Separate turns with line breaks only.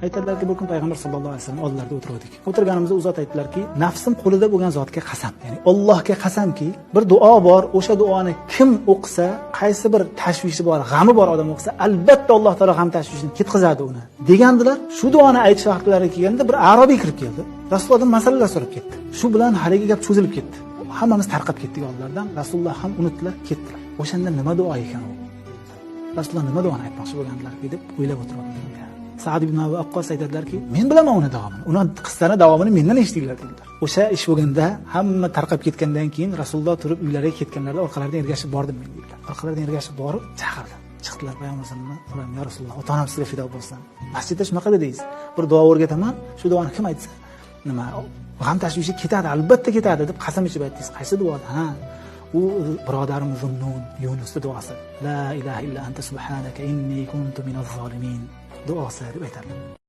Aytadilarki, bir kun payg'ambar sollallohu alayhi vasallam oldilarida o'tirdik. O'tirganimizda u zot aytdilarki, nafsim qo'lida bo'lgan zotga qasam, ya'ni Allohga qasamki, bir duo bor, o'sha duoni kim o'qisa, qaysi bir tashvishi bor, g'ami bor odam o'qisa, albatta Alloh taolo g'am tashvishini ketkazadi uni. Degandilar. Shu duoni aytish vaqtlari kelganda bir arobiy kirib keldi. Rasulullohdan masalalar so'rab ketdi. Shu bilan haligi gap cho'zilib ketdi. Hammamiz tarqab ketdik oldilardan. Rasululloh ham unutdilar, ketdilar. O'shanda nima duo ekan u? Rasululloh nima duoni aytmoqchi bo'lgandilar deb o'ylab o'tirdim. Sa'd ibn Abi Waqqas aytadilarki, men bilaman uni davomini. Uni qissani davomini mendan eshitdinglar dedilar. O'sha ish bo'lganda, hamma tarqab ketgandan keyin Rasululloh turib uylariga ketganlarida orqalaridan ergashib bordim men dedilar. Orqalaridan ergashib borib chaqirdim. Chiqdilar payg'ambar sollallohu alayhi vasallam, ya Rasululloh, ota-onam sizga fido bo'lsin. Masjidda shunaqa dedingiz. Bir duo o'rgataman, shu duoni kim aytsa, nima g'am tashvishi ketadi, albatta ketadi deb qasam ichib aytdingiz. Qaysi duoda? Ha, u birodarim Zunnun Yunusning duosi. La ilaha illa anta subhanaka inni kuntu minaz zolimin duosi deb aytadi.